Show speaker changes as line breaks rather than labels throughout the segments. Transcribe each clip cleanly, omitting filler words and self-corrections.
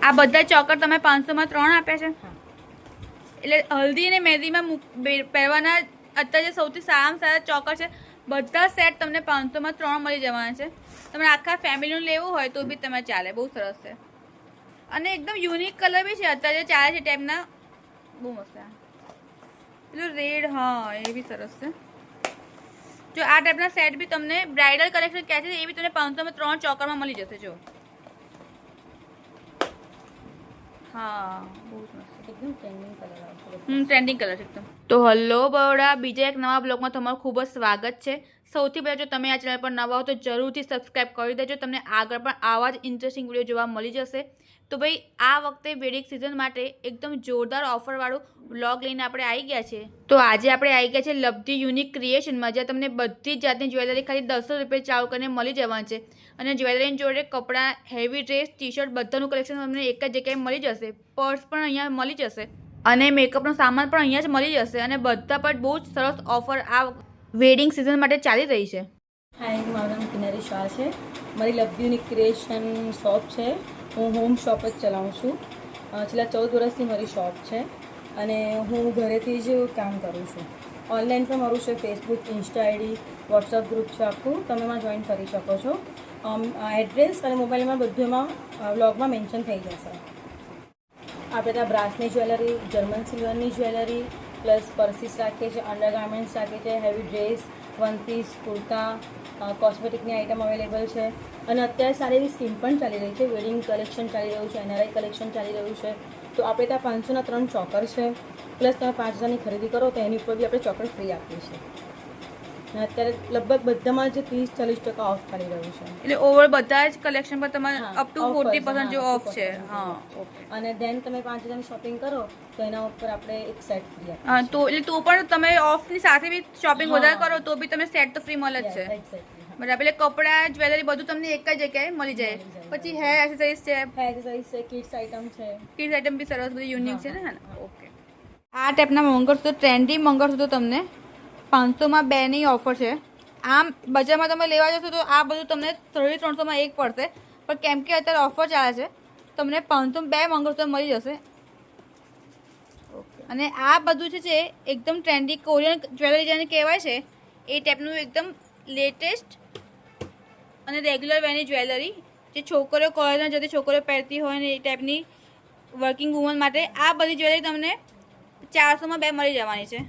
આ બધા ચોકર તમે 500માં 3 આપ્યા છે. એટલે હલ્દી અને મહેંદીમાં પહેરવાના અત્યારે સૌથી સારામાં સારા ચોકર છે. બધા સેટ તમને 500માં 3 મળી જવાના છે. તમારે આખા ફેમિલીનું લેવું હોય તો બી તમે ચાલે. બહુ સરસ છે અને એકદમ યુનિક કલર બી છે અત્યારે ચાલે છે ટાઈપના. બહુ મસ્ત છે પેલું રેડ. હા એ બી સરસ છે. જો આ ટાઈપના સેટ બી તમને બ્રાઇડલ કલેક્શન કહે છે એ બી તમને 500માં 3 ચોકરમાં મળી જશે. જો હા બહુ મસ્ત એકદમ ટ્રેન્ડિંગ કલર આવશે. ટ્રેન્ડિંગ કલર છે એકદમ. તો હલો બરોડા, બીજા એક નવા બ્લોગમાં તમારું ખૂબ જ સ્વાગત છે. સૌથી પહેલાં જો તમે આ ચેનલ પર નવા હો તો જરૂરથી સબસ્ક્રાઈબ કરી દેજો. તમને આગળ પણ આવા જ ઇન્ટરેસ્ટિંગ વિડીયો જોવા મળી જશે. તો ભાઈ આ વખતે વેડિંગ સિઝન માટે એકદમ જોરદાર ઓફરવાળું વ્લોગ લઈને આપણે આવી ગયા છે. તો આજે આપણે આવી ગયા છે લવધી યુનિક ક્રિએશનમાં, જ્યાં તમને બધી જ જાતની જ્વેલરી ખાલી 10 રૂપિયા ચાલુ કરીને મળી જવાની છે. અને જ્વેલરીની જોડે કપડાં, હેવી ડ્રેસ, ટી શર્ટ બધાનું કલેક્શન તમને એક જ જગ્યાએ મળી જશે. પર્સ પણ અહીંયા મળી જશે અને મેકઅપનો સામાન પણ અહીંયા જ મળી જશે. અને બધા પર બહુ જ સરસ ઓફર આ વેડિંગ સિઝન માટે ચાલી રહી છે.
હાય, મારું નામ કિનારી શાહ છે. મારી લવધી યુનિક ક્રિએશન શોપ છે. હું હોમ શોપ જ ચલાવું છું. છેલ્લા 14 વર્ષથી મારી શોપ છે અને હું ઘરેથી જ કામ કરું છું. ઓનલાઈન પણ મારું છે Facebook, Insta ID, WhatsApp group છે આખું. તમે એમાં જોઈન કરી શકો છો. એડ્રેસ અને મોબાઈલમાં બધુંમાં વ્લોગમાં મેન્શન થઈ જશે. આપણે ત્યાં બ્રાસની જ્વેલરી, જર્મન સિલ્વરની જ્વેલરી પ્લસ પર્સીસ રાખીએ છીએ, અંડરગાર્મેન્ટ્સ રાખીએ છીએ, heavy dress, one piece, kurta, કોસ્મેટિકની આઇટમ અવેલેબલ છે. અને અત્યારે સારી એવી સ્કીમ પણ ચાલી રહી છે. વેડિંગ કલેક્શન ચાલી રહ્યું છે, NRI કલેક્શન ચાલી રહ્યું છે. તો આપણે ત્યાં 500ના 3 ચોકર છે. પ્લસ તમે 5000ની ખરીદી કરો તો એની ઉપર બી આપણે ચોકર ફ્રી આપીએ છીએ. અને અત્યારે લગભગ બધામાં જ 30-40% ઓફ ચાલી રહ્યું છે.
એટલે ઓવર બધા જ કલેક્શન પર તમારે અપ ટુ 40% જો ઓફ છે. હા ઓકે.
અને દેન તમે 5000ની શોપિંગ કરો તો એના ઉપર આપણે એક સેટ ફ્રી આપીએ.
હા તો એટલે તો પણ તમે ઓફની સાથે બી શોપિંગ વધારે કરો તો બી તમે સેટ તો ફ્રી મળે જ છે. બરાબર. એટલે કપડાં, જ્વેલરી બધું તમને એક જ જગ્યાએ મળી જાય. પછી હેર એક્સેસરીઝ છે,
કિડ્સ આઇટમ છે.
કિડ્સ આઇટમ બી સરસ બધી યુનિક છે ને. ઓકે. આ ટાઈપના મંગળસૂત્ર, ટ્રેન્ડી મંગળસૂત્ર તમને 500માં 2ની ઓફર છે. આમ બજારમાં તમે લેવા જશો તો આ બધું તમને 350માં 1 પડશે. પણ કેમ કે અત્યારે ઓફર ચાલે છે તમને 500માં 2 મંગળસૂત્ર મળી જશે. અને આ બધું છે એકદમ ટ્રેન્ડી કોરિયન જ્વેલરી જેને કહેવાય છે એ ટાઈપનું એકદમ લેટેસ્ટ અને રેગ્યુલર વેરની જ્વેલરી જે છોકરીઓ કોલેજમાં જતી છોકરીઓ પહેરતી હોય ને એ ટાઈપની વર્કિંગ વુમન માટે આ બધી જ્વેલરી તમને 400માં 2 મળી જવાની છે.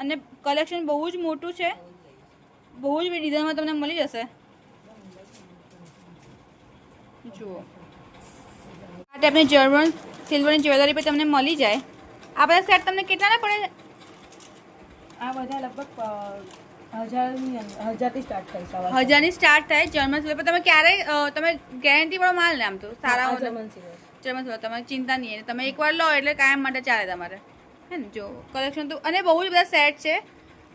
અને કલેક્શન બહુ જ મોટું છે, બહુ જ ડિઝાઇનમાં તમને મળી જશે. જુઓ આ ટાઈપની જર્મન સિલ્વરની જ્વેલરી પર તમને મળી જાય. આ બધા સેટ તમને કેટલાના પડે?
આ બધા લગભગ 1000થી સ્ટાર્ટ થાય છે.
1000ની સ્ટાર્ટ થાય જર્મન સિલ્વર પર. તમે ક્યારેય તમે ગેરંટીવાળો માલ ને આમ તો સારા
જર્મન સિલ્વર.
જર્મન સિલ્વર તમારે ચિંતા નહીં. તમે એકવાર લો એટલે કાયમ માટે ચાલે તમારે. હે ને. જો કલેક્શન તો અને બહુ જ બધા સેટ છે.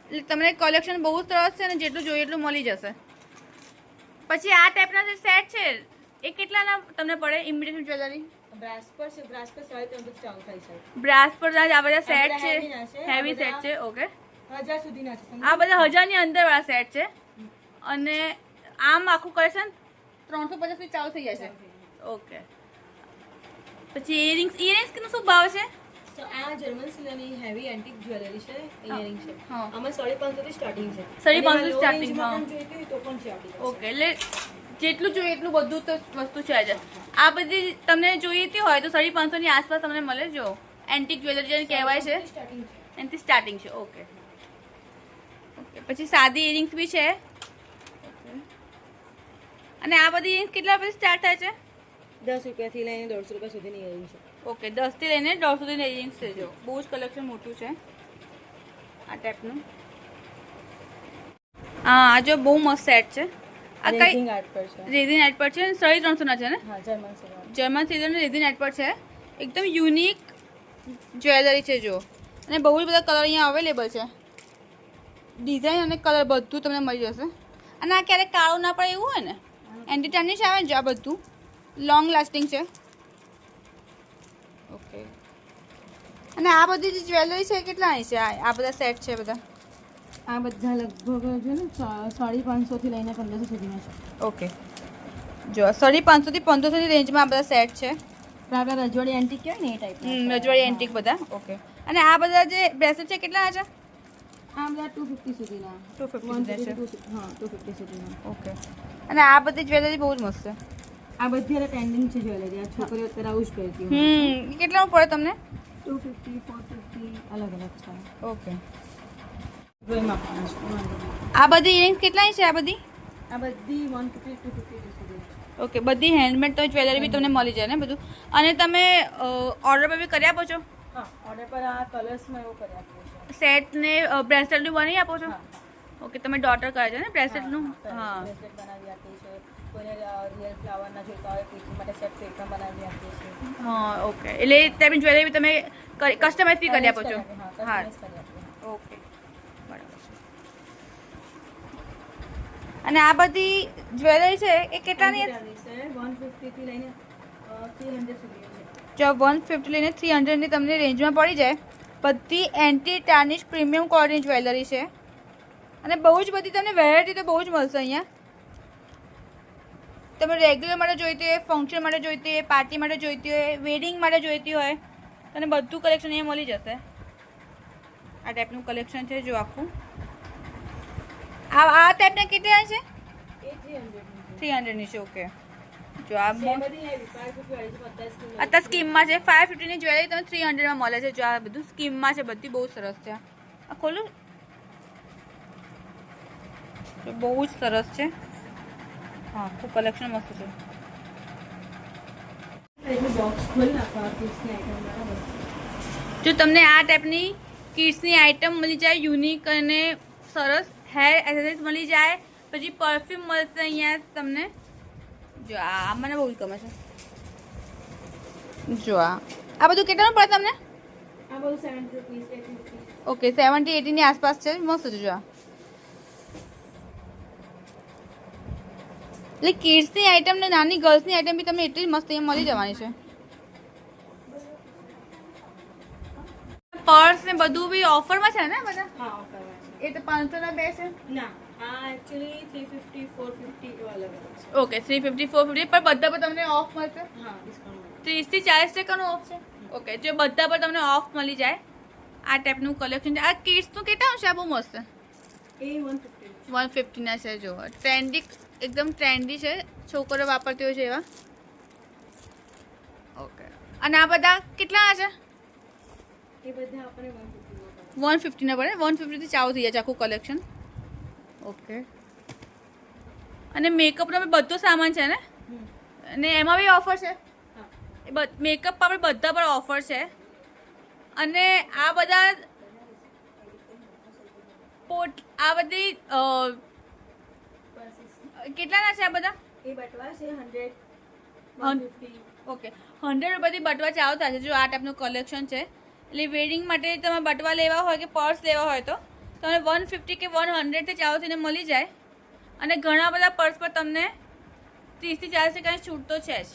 એટલે તમને કલેક્શન બહુ જ સરસ છે અને જેટલું જોઈએ એટલું મળી જશે. પછી આ ટાઈપના જે સેટ છે એ કેટલાના તમને પડે? ઇમિટેશન જ્વેલરી
બ્રાસ પર 350 ચાલુ થાય છે.
બ્રાસ પર આ બધા સેટ છે, હેવી સેટ છે. ઓકે.
1000 સુધીના છે.
આ બધા 1000ની અંદરવાળા સેટ છે. અને આમ આખું કલેક્શન 350 થી ચાલુ થઈ જશે. ઓકે. પછી ઇયરિંગ્સ નો શું ભાવ છે?
તો આ જર્મન સિલ્વરની હેવી એન્ટિક જ્વેલરી છે. ઇયરિંગ છે.
હા.
આમાં 550 થી સ્ટાર્ટિંગ છે.
550 સ્ટાર્ટિંગ. હા
જોઈતી હોય તો પણ છે આપણી પાસે.
ઓકે. એટલે જેટલું જોઈએ એટલું બધું તો વસ્તુ છે જ. આ બધી તમને જોઈતી હોય તો 550ની આસપાસ તમને મળે. જો એન્ટિક જ્વેલરી જેને કહેવાય છે એનાથી સ્ટાર્ટિંગ છે. ઓકે. ઓકે. પછી સાદી ઇયરિંગ્સ બી છે. અને આ બધી ઇયરિંગ્સ કેટલા પછી સ્ટાર્ટ થાય છે?
10 રૂપિયાથી લઈને 150 રૂપિયા સુધીની ઇયરિંગ છે.
ઓકે. 10 થી લઈને 150 સુધીની ઇયરિંગ્સ છે. જો બહુ જ કલેક્શન મોટું છે આ ટાઈપનું. હા જો બહુ મસ્ત સેટ છે. આ કઈ
રેઝિંગ આર્ટ પર છે.
રેઝિન આર્ટ પર છે. 350 ના છે ને?
હા, German silver.
German silver resin art પર છે. એકદમ યુનિક જ્વેલરી છે. જો અને બહુ જ બધા કલર અહીંયા અવેલેબલ છે. ડિઝાઇન અને કલર બધું તમને મળી જશે. અને આ ક્યારેક કાળું ના પડે એવું હોય ને, એન્ટી ટાર્નિશ આવે ને. આ બધું લોંગ લાસ્ટિંગ છે. ઓકે. અને આ બધી જે જ્વેલરી છે કેટલાની છે? આ બધા સેટ છે બધા?
આ બધા લગભગ જો ને 550 થી લઈને 1500 સુધીના છે.
ઓકે. જો 550 થી 1500ની રેન્જમાં આ બધા સેટ છે.
આપણા રજવાડી એન્ટિક કહેવાય ને એ ટાઈપ.
રજવાડી એન્ટિક બધા. ઓકે. અને આ બધા જે બ્રેસલેટ છે કેટલા છે?
આ બધા 250 સુધીના.
250 છે.
હા 250 સુધીના.
ઓકે. અને આ બધી જ્વેલરી બહુ જ મસ્ત છે.
આ બધી અત્યારે ટ્રેન્ડિંગ છે જ્વેલરી. આ છોકરીઓ અત્યારે આવું જ પહેરતી હોય.
એ કેટલામાં પડે તમને?
250 450 અલગ અલગ છે.
ઓકે.
જોઈમાં પણ છે.
આ બધી ઇયરિંગ્સ કેટલાની છે આ બધી?
આ બધી 150 250 સુધી.
ઓકે. બધી હેન્ડમેડ તો જ્વેલરી બી તમને મળી જાય ને બધું. અને તમે ઓર્ડર પર બી કરી આપો છો?
હા ઓર્ડર પર આ કલર્સમાં એવું કરી આપીએ છીએ.
સેટ ને બ્રેસલેટનું બનાવી આપો છો?
હા.
ઓકે. તમે ડોટર કરે છે ને બ્રેસલેટનું? હા.
બ્રેસલેટ બનાવી આપીએ છીએ. કોઈને રિયલ ફ્લાવરના જોઈતા હોય પીઠી માટે સેટ તો એ પણ બનાવી આપીએ છીએ.
હા. ઓકે. એટલે તેમની જ્વેલરી બી તમે કસ્ટમાઇઝ બી કરી આપો છો?
હા.
ઓકે. બરાબર છે. અને આ બધી જ્વેલરી છે એ કેટલાની?
150 થી લઈને 300 સુધી છે.
જો 150 લઈને 300 ની તમને રેન્જમાં પડી જાય. બધી એન્ટી ટાર્નિશ પ્રીમિયમ ક્વોલિટીની જ્વેલરી છે. અને બહુ જ બધી તમને વેરાયટી તો બહુ જ મળશે અહીંયા. તમે રેગ્યુલર માટે જોઈતી હોય, ફંક્શન માટે જોઈતી હોય, પાર્ટી માટે જોઈતી હોય, વેડિંગ માટે જોઈતી હોય, તમને બધું કલેક્શન અહીંયા મળી જશે. આ ટાઈપનું કલેક્શન છે જો આખું. આ ટાઈપના કેટલા છે?
એ 300
300 ની છે. ઓકે. જો આ
બધી હેવી 550 વાળી છે બધા સ્કીમ.
અત્યારે સ્કીમમાં છે. 550 ની જ્વેલરી તમને 300 માં મળે છે. જો આ બધું સ્કીમમાં છે. બધી બહુ સરસ છે. આ ખોલું? તો બહુ જ સરસ છે. હા ખૂબ કલેક્શન મસ્ત છે.
એટલે બોક્સ ખોલી નાખવા કિડ્સની આઈટમ બરાબર.
જો તમને આ ટાઈપની કિડ્સની આઇટમ મળી જાય યુનિક અને સરસ હેર એસેસરીઝ મળી જાય, પછી પરફ્યુમ મળશે અહીંયા તમને. જો આ મને બહુ જ ગમે છે. જો આ બધું કેટલાનું પડે તમને?
આ બધું 70 રૂપીસ 80 રૂપીસ.
ઓકે. 70-80 ની આસપાસ છે. મસ્ત છે. જો એટલે કિડ્સની આઇટમ ને નાની ગર્લ્સની આઇટમ બી તમને એટલી જ મસ્ત અહીંયા મળી જવાની છે. પર્સ ને બધું બી ઓફરમાં છે ને બધા?
હા ઓફરમાં છે.
એ તો 500 ના બે છે?
ના આ એકચ્યુઅલી 350 450 એવા અલગ અલગ છે.
ઓકે. 350 450 પર બધા પર તમને ઓફ મળશે?
હા ડિસ્કાઉન્ટ
30 થી 40% ઓફ છે. ઓકે. જો બધા પર તમને ઓફ મળી જાય આ ટાઈપનું કલેક્શન છે. આ કિડ્સનું કેટલાનું છે? આ બહુ મસ્ત છે.
એ 150
150 ના છે. જો ટ્રેન્ડી એકદમ ટ્રેન્ડી છે. છોકરો વાપરતી હોય છે એવા. ઓકે. અને આ બધા કેટલાના છે?
એ બધા આપણે 150
150 ના પડે. 150 થી ચાલુ થઈ જાય છે આખું કલેક્શન. ઓકે. અને મેકઅપનો બી બધો સામાન છે ને? અને એમાં બી ઓફર છે?
હા.
એ મેકઅપ આપણે બધા પર ઓફર છે. અને આ બધા આ બધી કેટલાના છે આ બધા?
એ બટવા છે 100 150.
ઓકે. 100 રૂપિયાથી બટવા ચાલુ થાય છે. જો આ ટાઈપનું કલેક્શન છે. એટલે વેડિંગ માટે તમે બટવા લેવા હોય કે પર્સ લેવા હોય તો તમને 150 કે 100 થી ચાલુ થઈને મળી જાય. અને ઘણા બધા પર્સ પર તમને 30 થી 40% છૂટ તો છે જ.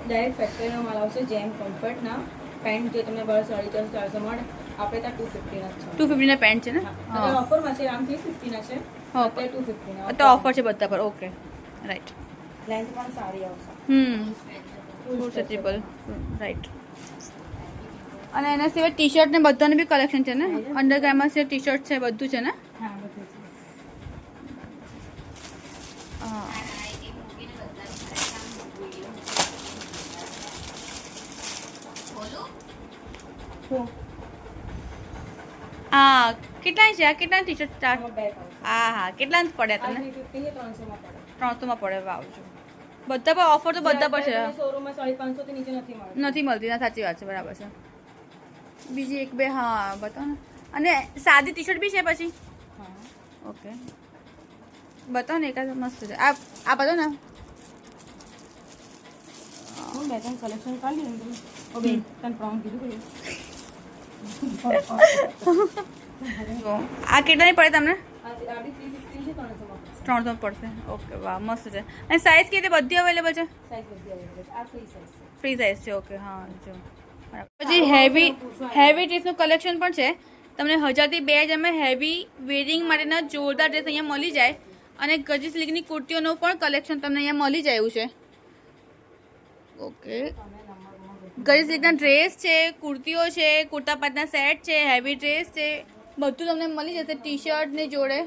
ડાયરેક્ટ ફેક્ટરીનો માલ આવશે. જેમ કમ્ફર્ટના પેન્ટ જે તમને 250 400 મળે આપણે ત્યાં 250 ના છે.
250 ના પેન્ટ છે ને?
હા ઓફરમાં છે. આમ 350 ના છે.
હા.
અત્યારે 250 ના
તો ઓફર છે બધા પર. ઓકે. રાઈટ.
લેન્થ પણ સારી આવશે.
ફૂલ સ્ટ્રેચેબલ. રાઈટ. અને એના સિવાય ટી શર્ટ ને બધાનું બી કલેક્શન છે ને? અંડરગાર્મેન્ટ્સ છે, ટી શર્ટ છે, બધું છે ને?
હા બધું છે.
હા. હા કેટલાની છે? આ કેટલાની ટી શર્ટ સ્ટાર્ટ?
આમાં બે આવશે.
હા હા. કેટલાની પડ્યા
આ
તમને?
350 છે 300 માં પડે.
300 માં પડે. વાવ. જો બધા પર ઓફર તો બધા પર છે.
શોરૂમમાં 550 થી નીચે નથી મળતું.
નથી મળતી ના. સાચી વાત છે. બરાબર છે. બીજી એક બે હા બતાવો ને. અને સાદી ટી શર્ટ બી છે પછી?
હા.
ઓકે. બતાવો ને. એકાદ મસ્ત છે. આ બતાવો ને.
હું બે ત્રણ કલેક્શન કાઢી લઉં. ઓકે તને પ્રોમ કીધું કે
આ કેટલાની પડે તમને?
આ બી 350 છે 300 માં પડશે.
300 પડશે. ઓકે. વાહ મસ્ત છે. અને સાઇઝ કેવી રીતે બધી અવેલેબલ છે?
સાઈઝ બધી અવેલેબલ છે. આ ફ્રી સાઈઝ છે.
ફ્રી સાઇઝ છે. ઓકે. હા જો પછી હેવી ડ્રેસનું કલેક્શન પણ છે. તમને 1000 થી 2000 હેવી વેડિંગ માટેના જોરદાર ડ્રેસ અહીંયા મળી જાય. અને ગજી સિલ્કની કુર્તીઓનું પણ કલેક્શન તમને અહીંયા મળી જાય એવું છે. ઓકે, ગર્લ્સ રીતના ડ્રેસ છે, કુર્તીઓ છે, કુર્તા પાટના સેટ છે, હેવી ડ્રેસ છે, બધું તમને મળી જશે ટી શર્ટ ની જોડે.